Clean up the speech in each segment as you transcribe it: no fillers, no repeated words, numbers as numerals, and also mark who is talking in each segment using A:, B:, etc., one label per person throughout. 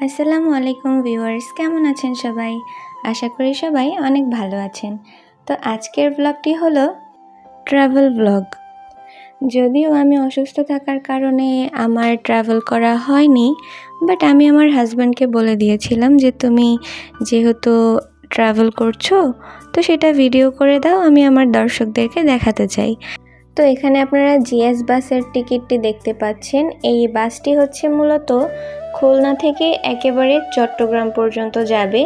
A: আসসালামু আলাইকুম ভিউয়ার্স, কেমন আছেন সবাই? আশা করি সবাই অনেক ভালো আছেন। তো আজকের ব্লগটি হলো ট্রাভেল ব্লগ। যদিও আমি অসুস্থ থাকার কারণে আমার ট্রাভেল করা হয়নি, বাট আমি আমার হাজব্যান্ডকে বলে দিয়েছিলাম যে তুমি যেহেতু ট্রাভেল করছো তো সেটা ভিডিও করে দাও, আমি আমার দর্শকদেরকে দেখাতে চাই। তো এখানে আপনারা জিএস বাসের টিকিটটি দেখতে পাচ্ছেন। এই বাসটি হচ্ছে মূলত খুলনা থেকে একেবারে চট্টগ্রাম পর্যন্ত যাবে,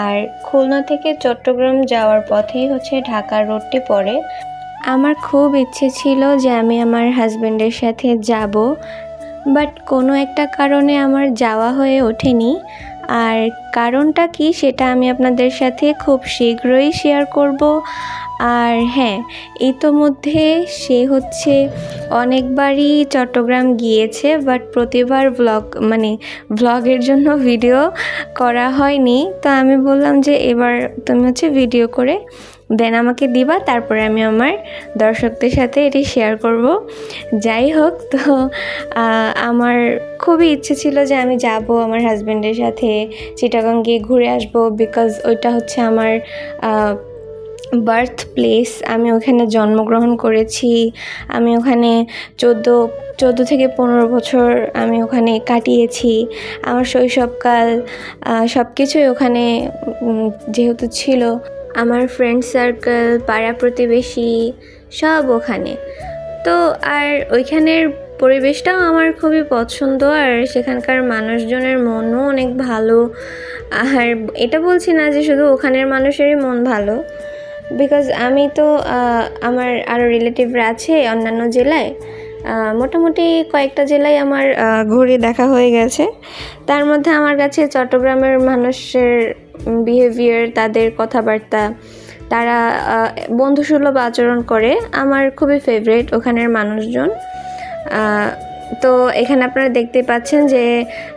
A: আর খুলনা থেকে চট্টগ্রাম যাওয়ার পথেই হচ্ছে ঢাকা রোডটি পড়ে। আমার খুব ইচ্ছে ছিল যে আমি আমার হাজব্যান্ডের সাথে যাব, বাট কোনো একটা কারণে আমার যাওয়া হয়ে ওঠেনি। আর কারণটা কি সেটা আমি আপনাদের সাথে খুব শীঘ্রই শেয়ার করব। আর হ্যাঁ, ইতোমধ্যে সে হচ্ছে অনেকবারই চট্টগ্রাম গিয়েছে, বাট প্রতিবার ব্লগের জন্য ভিডিও করা হয়নি। তো আমি বললাম যে এবার তুমি হচ্ছে ভিডিও করে দেন আমাকে দিবা, তারপরে আমি আমার দর্শকদের সাথে এটি শেয়ার করব। যাই হোক, তো আমার খুবই ইচ্ছে ছিল যে আমি যাব আমার হাজব্যান্ডের সাথে চিটাগাং গিয়ে ঘুরে আসবো, বিকজ ওইটা হচ্ছে আমার বার্থ প্লেস। আমি ওখানে জন্মগ্রহণ করেছি। আমি ওখানে 14 থেকে 15 বছর আমি ওখানে কাটিয়েছি। আমার শৈশবকাল সব কিছুই ওখানে যেহেতু ছিল। আমার ফ্রেন্ড সার্কেল, পাড়া প্রতিবেশী সব ওখানে। তো আর ওইখানের পরিবেশটাও আমার খুবই পছন্দ, আর সেখানকার মানুষজনের মনও অনেক ভালো। আর এটা বলছি না যে শুধু ওখানের মানুষেরই মন ভালো, বিকজ আমি তো আমার আরও রিলেটিভরা আছে অন্যান্য জেলায়। মোটামুটি কয়েকটা জেলায় আমার ঘুরে দেখা হয়ে গেছে। তার মধ্যে আমার কাছে চট্টগ্রামের মানুষের বিহেভিয়ার, তাদের কথাবার্তা, তারা বন্ধুসুলভ আচরণ করে, আমার খুবই ফেভারিট ওখানের মানুষজন। তো এখানে আপনারা দেখতে পাচ্ছেন যে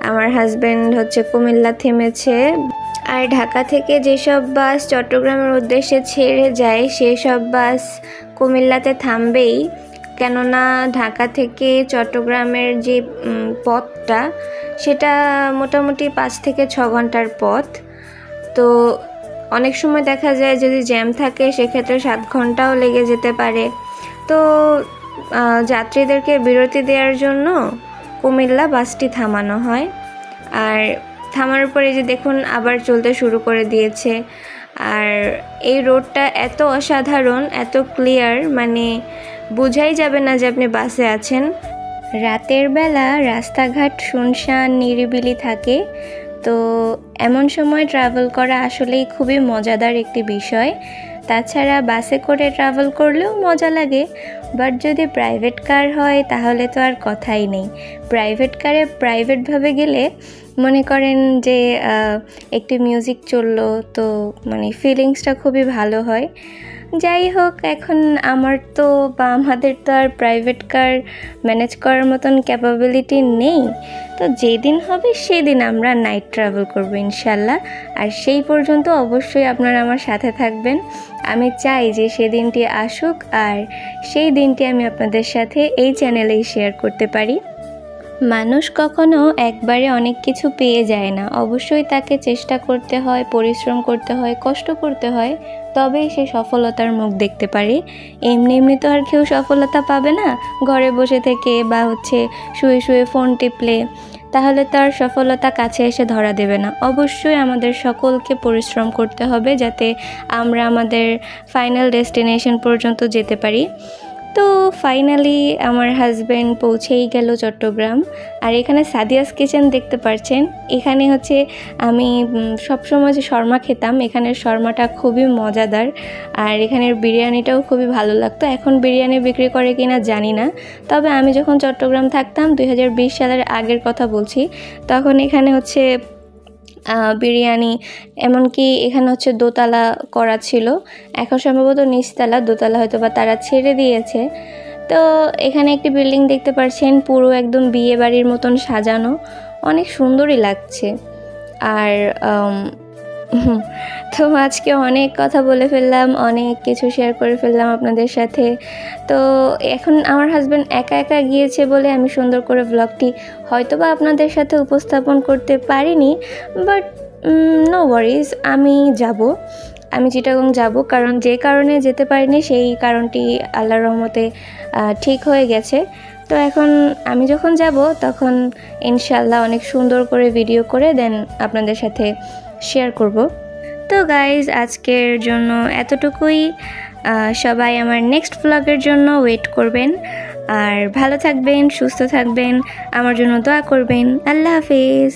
A: আমার হাজব্যান্ড হচ্ছে কুমিল্লা থেমেছে। আর ঢাকা থেকে যেসব বাস চট্টগ্রামের উদ্দেশ্যে ছেড়ে যায় সেসব বাস কুমিল্লাতে থামবেই, কেননা ঢাকা থেকে চট্টগ্রামের যে পথটা সেটা মোটামুটি 5 থেকে 6 ঘন্টার পথ। তো অনেক সময় দেখা যায় যদি জ্যাম থাকে সেক্ষেত্রে 7 ঘন্টাও লেগে যেতে পারে। তো যাত্রীদেরকে বিরতি দেওয়ার জন্য কুমিল্লা বাসটি থামানো হয়। আর থামার পরে যে দেখুন আবার চলতে শুরু করে দিয়েছে। আর এই রোডটা এত অসাধারণ, এত ক্লিয়ার, মানে বোঝাই যাবে না যে আপনি বাসে আছেন। রাতের বেলা রাস্তাঘাট শুনশান নিরিবিলি থাকে। তো এমন সময় ট্রাভেল করা আসলেই খুবই মজাদার একটি বিষয়। তাছাড়া বাসে করে ট্রাভেল করলেও মজা লাগে, বাট যদি প্রাইভেট কার হয় তাহলে তো আর কথাই নেই। প্রাইভেট কারে প্রাইভেটভাবে গেলে মনে করেন যে একটি মিউজিক চললো, তো মানে ফিলিংসটা খুবই ভালো হয়। যাই হোক, এখন আমার তো বা আমাদের তো আর প্রাইভেট কার ম্যানেজ করার মতন ক্যাপাবিলিটি নেই। তো যেদিন হবে সেদিন আমরা নাইট ট্রাভেল করবো ইনশাল্লাহ। আর সেই পর্যন্ত অবশ্যই আপনারা আমার সাথে থাকবেন। আমি চাই যে সেদিনটি আসুক, আর সেই দিনটি আমি আপনাদের সাথে এই চ্যানেলেই শেয়ার করতে পারি। মানুষ কখনো একবারে অনেক কিছু পেয়ে যায় না, অবশ্যই তাকে চেষ্টা করতে হয়, পরিশ্রম করতে হয়, কষ্ট করতে হয়, তবেই সে সফলতার মুখ দেখতে পারে। এমনি এমনি তো আর কেউ সফলতা পাবে না ঘরে বসে থেকে, বা হচ্ছে শুয়ে শুয়ে ফোন টিপলে, তাহলে তার সফলতা কাছে এসে ধরা দেবে না। অবশ্যই আমাদের সকলকে পরিশ্রম করতে হবে যাতে আমরা আমাদের ফাইনাল ডেস্টিনেশন পর্যন্ত যেতে পারি। তো ফাইনালি আমার হাজব্যান্ড পৌঁছেই গেল চট্টগ্রাম। আর এখানে সাদিয়াস কিচেন দেখতে পাচ্ছেন। এখানে হচ্ছে আমি সবসময় যে শর্মা খেতাম, এখানের শর্মাটা খুবই মজাদার, আর এখানের বিরিয়ানিটাও খুবই ভালো লাগতো। এখন বিরিয়ানি বিক্রি করে কিনা জানি না, তবে আমি যখন চট্টগ্রাম থাকতাম 2020 সালের আগের কথা বলছি, তখন এখানে হচ্ছে বিরিয়ানি, এমনকি এখানে হচ্ছে দোতলা করা ছিল, এখন সম্ভবত নিচতলা, দোতলা হয়তো বা তারা ছেড়ে দিয়েছে। তো এখানে একটি বিল্ডিং দেখতে পাচ্ছেন, পুরো একদম বিয়ে বাড়ির মতন সাজানো, অনেক সুন্দরই লাগছে। আর তো আজকে অনেক কথা বলে ফেললাম, অনেক কিছু শেয়ার করে ফেললাম আপনাদের সাথে। তো এখন আমার হাজব্যান্ড একা একা গিয়েছে বলে আমি সুন্দর করে ব্লগটি হয়তোবা আপনাদের সাথে উপস্থাপন করতে পারিনি, বাট নো ওয়ারিজ, আমি চিটাগং যাব, কারণ যে কারণে যেতে পারিনি সেই কারণটি আল্লাহর রহমতে ঠিক হয়ে গেছে। তো এখন আমি যখন যাব তখন ইনশাল্লাহ অনেক সুন্দর করে ভিডিও করে দেন আপনাদের সাথে শেয়ার করব। তো গাইজ, আজকের জন্য এতটুকুই। সবাই আমার নেক্সট ব্লগের জন্য ওয়েট করবেন, আর ভালো থাকবেন, সুস্থ থাকবেন, আমার জন্য দোয়া করবেন। আল্লাহ হাফেজ।